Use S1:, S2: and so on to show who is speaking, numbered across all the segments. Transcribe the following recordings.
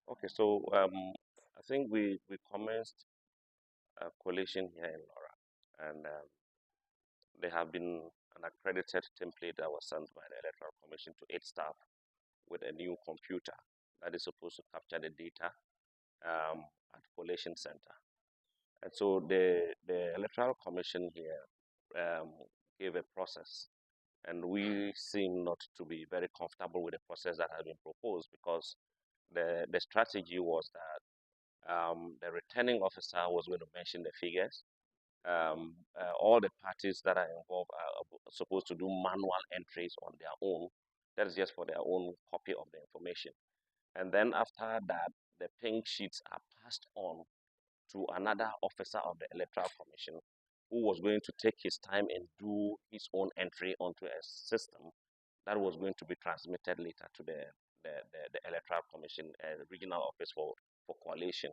S1: Okay, so I think we commenced a coalition here in Laura, and there have been an accredited template that was sent by the Electoral Commission to 8 staff with a new computer that is supposed to capture the data um, at collation center. And so the Electoral Commission here gave a process, and we seem not to be very comfortable with the process that has been proposed because the strategy was that the returning officer was going to mention the figures. All the parties that are involved are supposed to do manual entries on their own. That is just for their own copy of the information. And then after that, the pink sheets are passed on to another officer of the Electoral Commission who was going to take his time and do his own entry onto a system that was going to be transmitted later to the Electoral Commission regional office for coalition.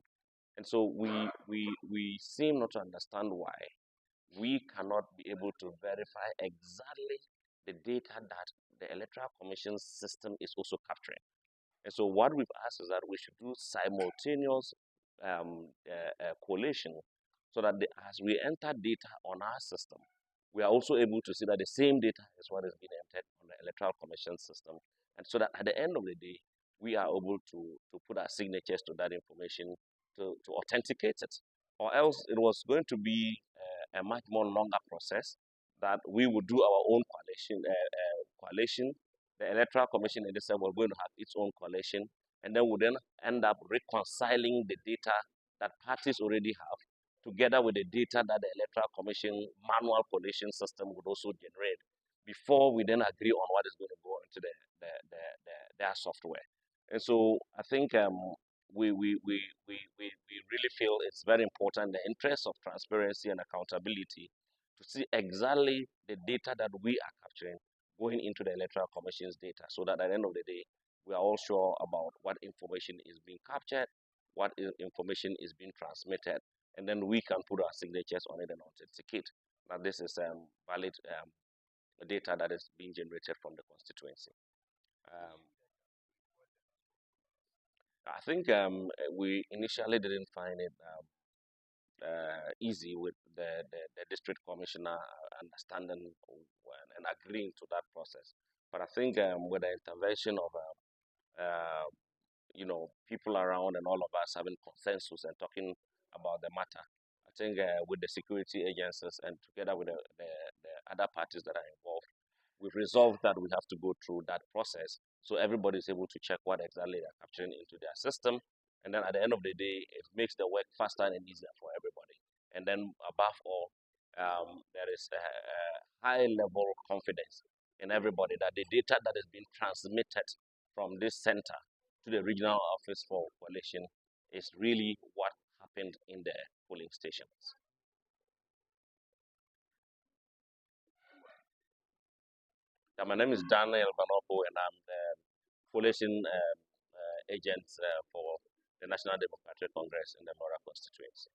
S1: And so we seem not to understand why we cannot be able to verify exactly the data that the Electoral Commission system is also capturing. And so what we've asked is that we should do simultaneous collation so that as we enter data on our system, we are also able to see that the same data is what is being entered on the Electoral Commission system. And so that at the end of the day, we are able to put our signatures to that information to authenticate it. Or else it was going to be a much more longer process that we would do our own coalition. The Electoral Commission in itself was going to have its own coalition, and then would then end up reconciling the data that parties already have together with the data that the Electoral Commission manual coalition system would also generate before we then agree on what is going to go into their software. And so I think we really feel it's very important in the interest of transparency and accountability to see exactly the data that we are capturing going into the Electoral Commission's data so that at the end of the day, we are all sure about what information is being captured, what information is being transmitted, and then we can put our signatures on it and authenticate that this is valid data that is being generated from the constituency. Um, I think we initially didn't find it easy with the district commissioner understanding and agreeing to that process. But I think with the intervention of people around and all of us having consensus and talking about the matter, I think with the security agencies and together with the other parties that are involved, we've resolved that we have to go through that process so everybody is able to check what exactly they're capturing into their system. And then at the end of the day, it makes the work faster and easier for everybody. And then above all, there is a high level of confidence in everybody that the data that is being transmitted from this center to the regional office for coalition is really what happened in the polling stations. My name is Daniel Banuoko, and I'm the coalition agent for the National Democratic Congress in the Lawra constituency.